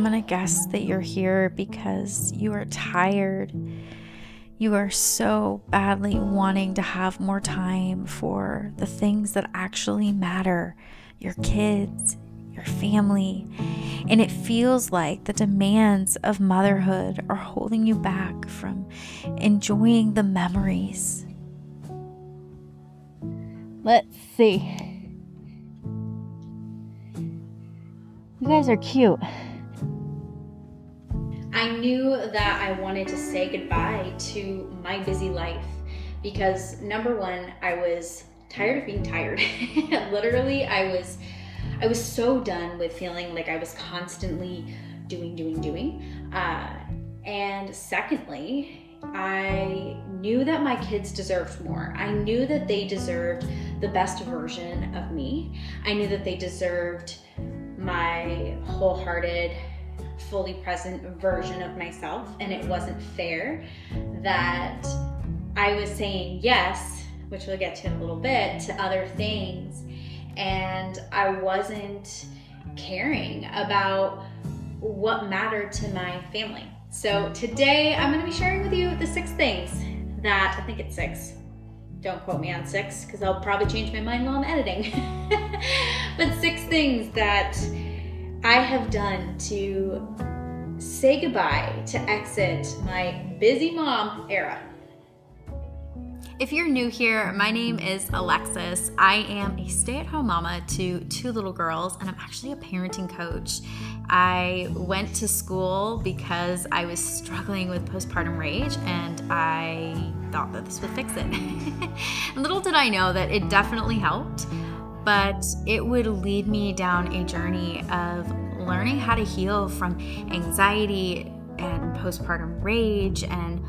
gonna guess that you're here because you are tired. You are so badly wanting to have more time for the things that actually matter, your kids, your family, and it feels like the demands of motherhood are holding you back from enjoying the memories. Let's see. You guys are cute. I knew that I wanted to say goodbye to my busy life because number one, I was tired of being tired. Literally, I was so done with feeling like I was constantly doing. And secondly, I knew that my kids deserved more. I knew that they deserved the best version of me. I knew that they deserved my wholehearted, fully present version of myself, and it wasn't fair that I was saying yes, which we'll get to in a little bit, to other things, and I wasn't caring about what mattered to my family. So today I'm going to be sharing with you the 6 things that, I think it's 6, don't quote me on 6 because I'll probably change my mind while I'm editing, but 6 things that I have done to say goodbye, to exit my busy mom era. If you're new here, my name is Alexis. I am a stay-at-home mama to 2 little girls, and I'm actually a parenting coach. I went to school because I was struggling with postpartum rage, and I thought that this would fix it. Little did I know that it definitely helped, but it would lead me down a journey of learning how to heal from anxiety and postpartum rage and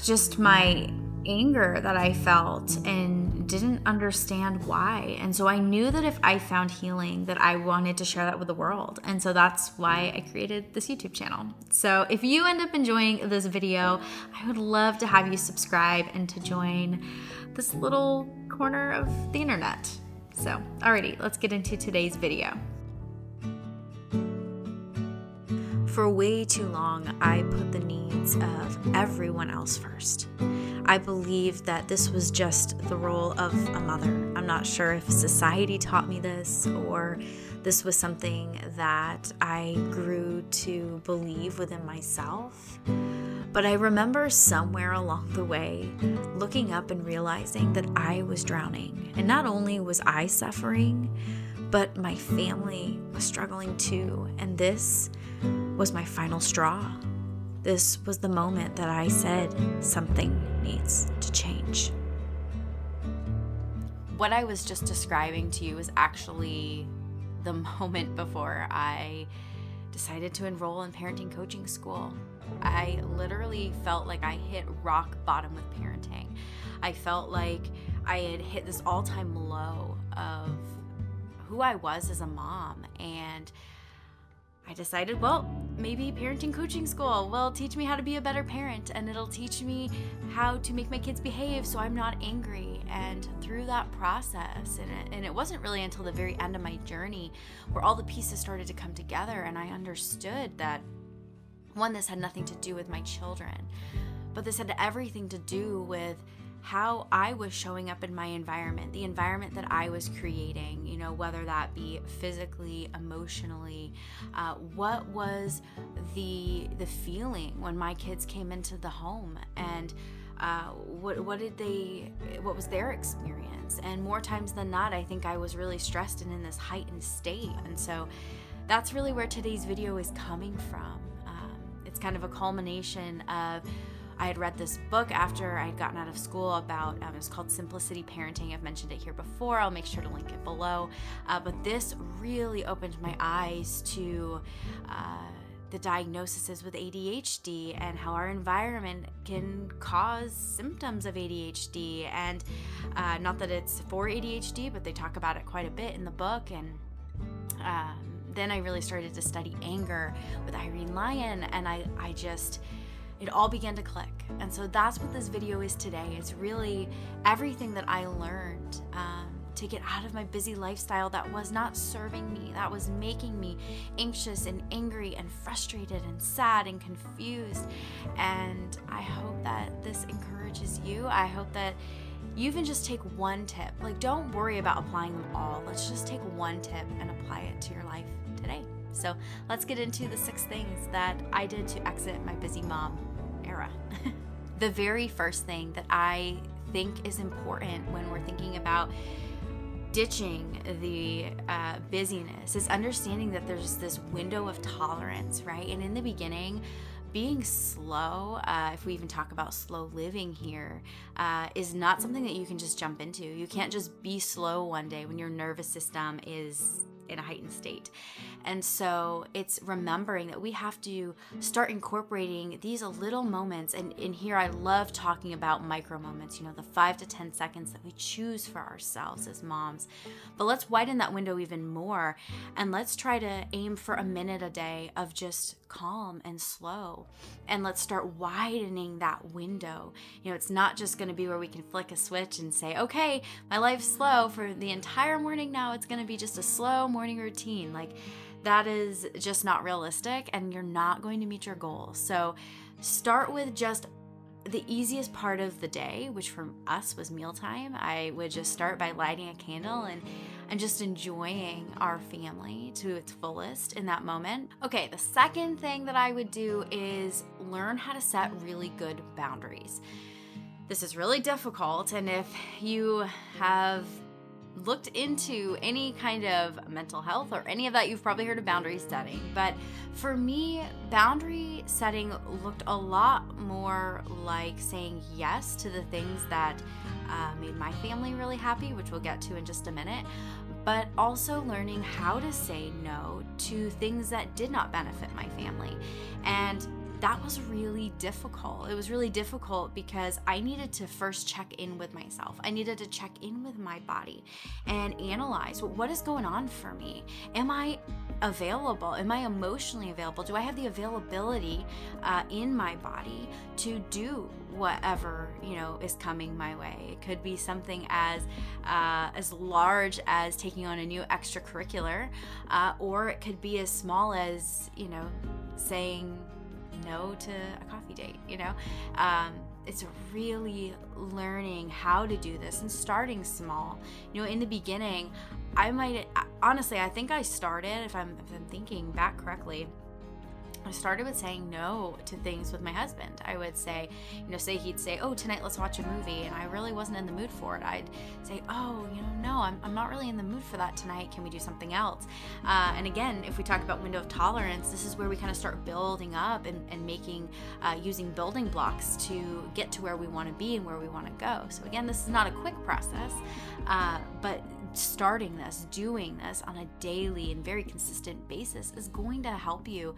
just my anger that I felt and didn't understand why. And so I knew that if I found healing, that I wanted to share that with the world. And so that's why I created this YouTube channel. So if you end up enjoying this video, I would love to have you subscribe and to join this little corner of the internet. So, alrighty, let's get into today's video. For way too long, I put the needs of everyone else first. I believed that this was just the role of a mother. I'm not sure if society taught me this or this was something that I grew to believe within myself. But I remember somewhere along the way looking up and realizing that I was drowning. And not only was I suffering, but my family was struggling too. And this was my final straw. This was the moment that I said something needs to change. What I was just describing to you is actually the moment before I decided to enroll in parenting coaching school. I literally felt like I hit rock bottom with parenting. I felt like I had hit this all-time low of who I was as a mom, and I decided, well, maybe parenting coaching school will teach me how to be a better parent, and it'll teach me how to make my kids behave so I'm not angry. And through that process, and it wasn't really until the very end of my journey where all the pieces started to come together, and I understood that, one, this had nothing to do with my children, but this had everything to do with how I was showing up in my environment, the environment that I was creating, you know, whether that be physically, emotionally, what was the feeling when my kids came into the home, and what was their experience? And more times than not, I think I was really stressed and in this heightened state. And so that's really where today's video is coming from. It's kind of a culmination of, I had read this book after I had gotten out of school about, it was called Simplicity Parenting. I've mentioned it here before. I'll make sure to link it below. But this really opened my eyes to the diagnoses with ADHD and how our environment can cause symptoms of ADHD. And not that it's for ADHD, but they talk about it quite a bit in the book. And then I really started to study anger with Irene Lyon, and I just, it all began to click. And so that's what this video is today. It's really everything that I learned to get out of my busy lifestyle that was not serving me, that was making me anxious and angry and frustrated and sad and confused. And I hope that this encourages you. I hope that you even just take one tip. Like, don't worry about applying them all. Let's just take one tip and apply it to your life today. So let's get into the 6 things that I did to exit my busy mom era. The very first thing that I think is important when we're thinking about ditching the busyness is understanding that there's this window of tolerance, right? And in the beginning, being slow, if we even talk about slow living here, is not something that you can just jump into. You can't just be slow one day when your nervous system is in a heightened state. And so it's remembering that we have to start incorporating these little moments. And in here, I love talking about micro moments, the 5 to 10 seconds that we choose for ourselves as moms. But let's widen that window even more. And let's try to aim for a minute a day of just calm and slow. And let's start widening that window. It's not just going to be where we can flick a switch and say, okay, my life's slow for the entire morning now. It's going to be just a slow morning routine. Like, that is just not realistic, and you're not going to meet your goals. So start with just the easiest part of the day, which for us was mealtime. I would just start by lighting a candle and just enjoying our family to its fullest in that moment. Okay, the second thing that I would do is learn how to set really good boundaries. This is really difficult, and if you have looked into any kind of mental health or any of that, you've probably heard of boundary setting. But for me, boundary setting looked a lot more like saying yes to the things that made my family really happy, which we'll get to in just a minute, but also learning how to say no to things that did not benefit my family. And that was really difficult. It was really difficult because I needed to first check in with myself. I needed to check in with my body and analyze, what is going on for me? Am I available? Am I emotionally available? Do I have the availability in my body to do whatever is coming my way? It could be something as large as taking on a new extracurricular, or it could be as small as saying no to a coffee date. It's really learning how to do this and starting small. In the beginning, I think I started, if I'm thinking back correctly, I started with saying no to things with my husband. I would say, he'd say, oh, tonight let's watch a movie, and I really wasn't in the mood for it. I'd say, oh, no, I'm not really in the mood for that tonight. Can we do something else? And again, if we talk about window of tolerance, this is where we kind of start building up and making, using building blocks to get to where we want to be and where we want to go. So again, this is not a quick process, but starting this, doing this on a daily and very consistent basis is going to help you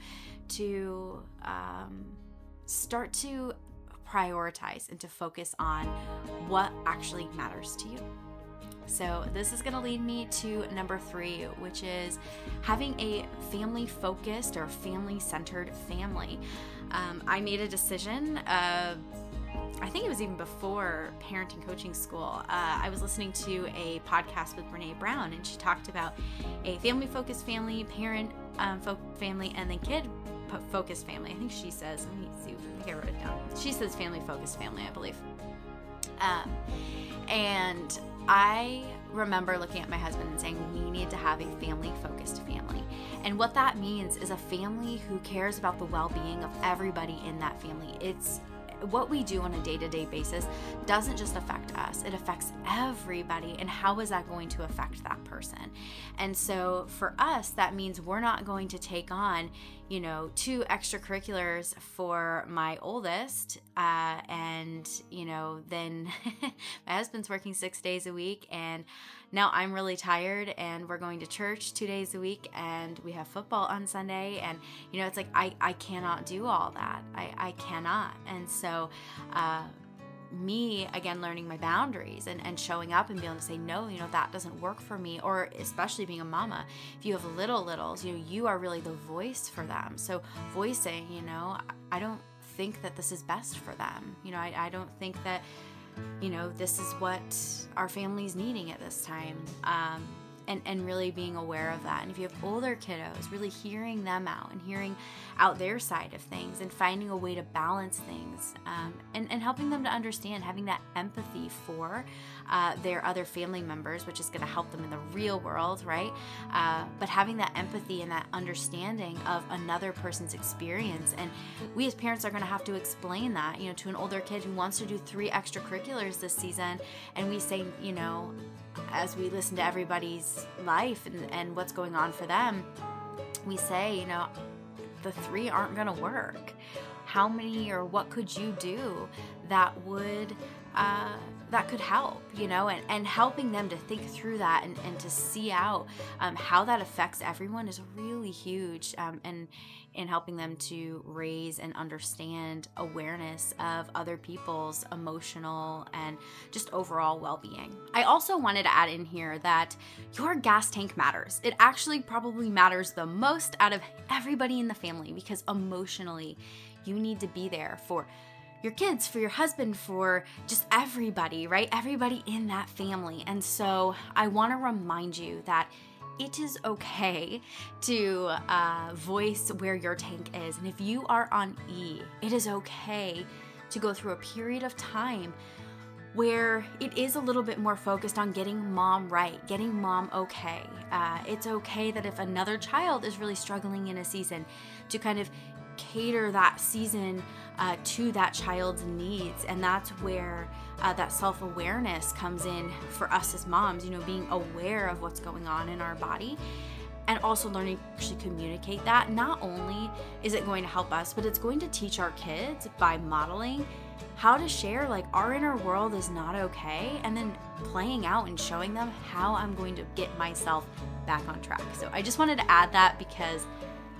to start to prioritize and to focus on what actually matters to you. So this is going to lead me to number 3, which is having a family-focused or family-centered family. I made a decision I think it was even before parenting coaching school. I was listening to a podcast with Brene Brown, and she talked about a family-focused family, family, and then kid-focused family. I think she says, let me see, I think I wrote it down. She says family-focused family, I believe. And I remember looking at my husband and saying, we need to have a family-focused family. And what that means is a family who cares about the well-being of everybody in that family. It's what we do on a day-to-day basis doesn't just affect us, it affects everybody. And how is that going to affect that person? And so for us, that means we're not going to take on 2 extracurriculars for my oldest, and then my husband's working 6 days a week, and now I'm really tired, and we're going to church 2 days a week, and we have football on Sunday, and it's like I cannot do all that. I cannot. And so me, again, learning my boundaries and showing up and being able to say, no, that doesn't work for me. Or especially being a mama, if you have littles, you are really the voice for them. So voicing, I don't think that this is best for them. I don't think that this is what our family's needing at this time. And really being aware of that. And if you have older kiddos, really hearing them out and hearing out their side of things and finding a way to balance things, and helping them to understand, having that empathy for their other family members, which is going to help them in the real world, right? But having that empathy and that understanding of another person's experience. And we as parents are going to have to explain that, to an older kid who wants to do 3 extracurriculars this season. And we say, as we listen to everybody's life and what's going on for them, we say, the 3 aren't going to work. How many or what could you do that would that could help, and helping them to think through that and to see out how that affects everyone is really huge, and in helping them to raise and understand awareness of other people's emotional and just overall well-being. I also wanted to add in here that your gas tank matters. It actually probably matters the most out of everybody in the family, because emotionally you need to be there for your kids, for your husband, for just everybody, right? Everybody in that family. And so I want to remind you that it is okay to voice where your tank is. And if you are on E, it is okay to go through a period of time where it is a little bit more focused on getting mom right, getting mom okay. It's okay that if another child is really struggling in a season, to kind of cater that season to that child's needs. And that's where that self-awareness comes in for us as moms, being aware of what's going on in our body, and also learning to actually communicate that. Not only is it going to help us, but it's going to teach our kids by modeling how to share, like, our inner world is not okay, and then playing out and showing them how I'm going to get myself back on track. So I just wanted to add that because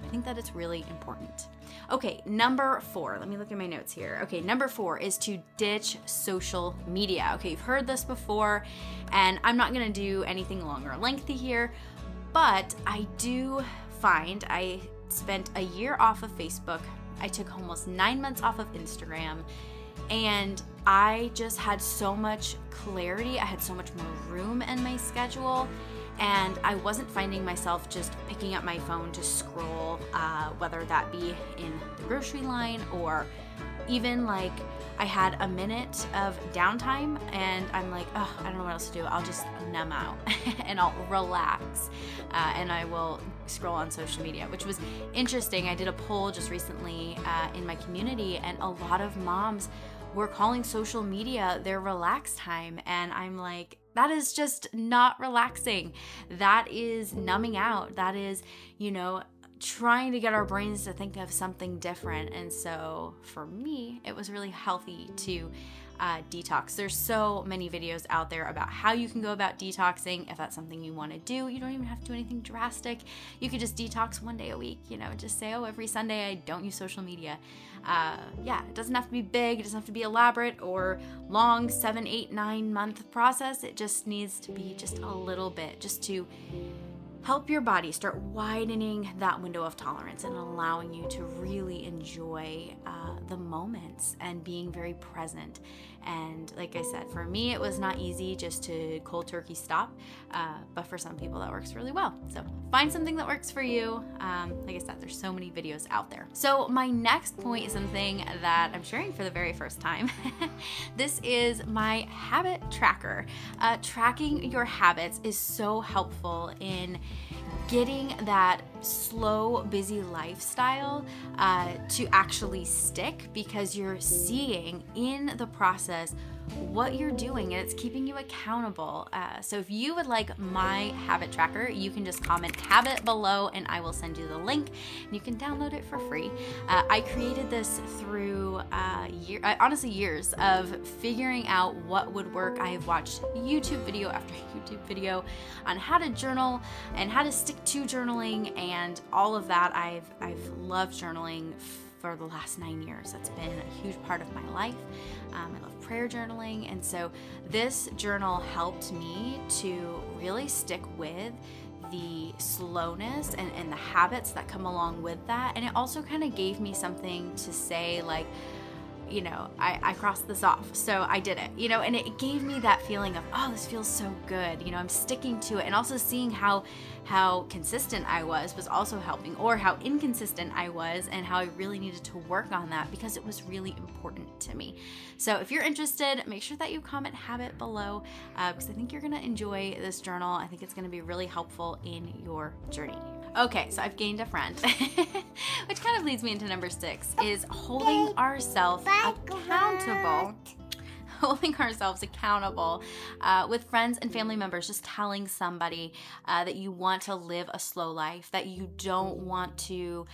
I think that it's really important. Okay, number 4, let me look at my notes here. Okay, number 4 is to ditch social media. Okay, you've heard this before, and I'm not gonna do anything long or lengthy here, but I do find I spent a year off of Facebook. I took almost 9 months off of Instagram, and I just had so much clarity. I had so much more room in my schedule. And I wasn't finding myself just picking up my phone to scroll, whether that be in the grocery line or even like I had a minute of downtime and I'm like, oh, I don't know what else to do. I'll just numb out and I'll relax, and I will scroll on social media, which was interesting. I did a poll just recently in my community, and a lot of moms were calling social media their relax time. And I'm like, that is just not relaxing. That is numbing out. That is, trying to get our brains to think of something different. And so for me, it was really healthy to detox. There's so many videos out there about how you can go about detoxing. If that's something you want to do, you don't even have to do anything drastic. You could just detox 1 day a week, just say, oh, every Sunday I don't use social media. It doesn't have to be big. It doesn't have to be elaborate or long 7, 8, 9 month process. It just needs to be just a little bit, just to help your body start widening that window of tolerance and allowing you to really enjoy the moments and being very present. And like I said, for me, it was not easy just to cold turkey stop, but for some people that works really well. So find something that works for you. Like I said, there's so many videos out there. So my next point is something that I'm sharing for the very first time. This is my habit tracker. Tracking your habits is so helpful in getting that slow, busy lifestyle to actually stick, because you're seeing in the process what you're doing and it's keeping you accountable. So if you would like my habit tracker, you can just comment habit below and I will send you the link and you can download it for free. I created this through honestly years of figuring out what would work. I have watched YouTube video after YouTube video on how to journal and how to stick to journaling and all of that. I've loved journaling for the last 9 years. That's been a huge part of my life. I love prayer journaling, and so this journal helped me to really stick with the slowness and the habits that come along with that. And it also kind of gave me something to say, like, you know, I crossed this off. So I did it, you know, and it gave me that feeling of, oh, this feels so good. You know, I'm sticking to it. And also seeing how consistent I was also helping, or how inconsistent I was and how I really needed to work on that because it was really important to me. So if you're interested, make sure that you comment habit below because I think you're going to enjoy this journal. I think it's going to be really helpful in your journey. Okay, so I've gained a friend, which kind of leads me into number 6, is holding ourselves accountable. Holding ourselves accountable with friends and family members, just telling somebody that you want to live a slow life, that you don't want to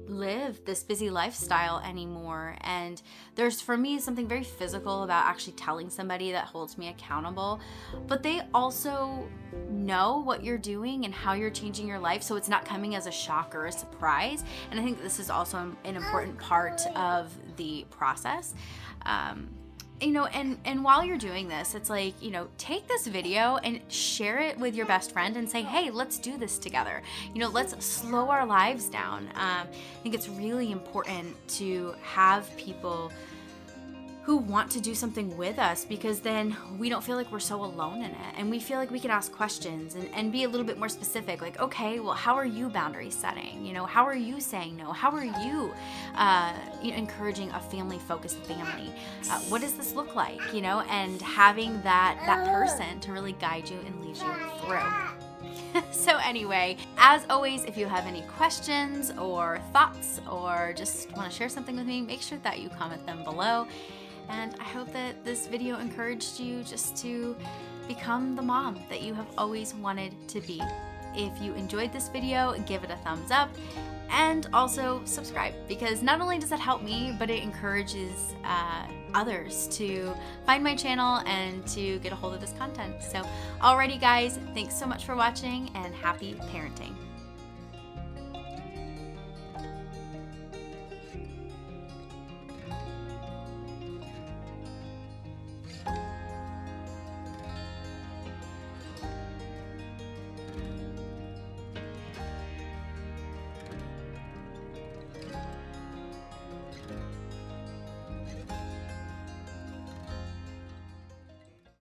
live this busy lifestyle anymore. And there's, for me, something very physical about actually telling somebody that holds me accountable, but they also know what you're doing and how you're changing your life, so it's not coming as a shock or a surprise. And I think this is also an important part of the process. You know, and while you're doing this, it's like, you know, take this video and share it with your best friend and say, hey, let's do this together. You know, let's slow our lives down. I think it's really important to have people who want to do something with us, because then we don't feel like we're so alone in it, and we feel like we can ask questions and be a little bit more specific, like, okay, well, how are you boundary setting? You know, how are you saying no? How are you, you know, encouraging a family-focused family? What does this look like? You know, and having that person to really guide you and lead you through. So anyway, as always, if you have any questions or thoughts or just want to share something with me, make sure that you comment them below. And I hope that this video encouraged you just to become the mom that you have always wanted to be. If you enjoyed this video, give it a thumbs up and also subscribe, because not only does it help me, but it encourages others to find my channel and to get a hold of this content. So alrighty guys, thanks so much for watching and happy parenting.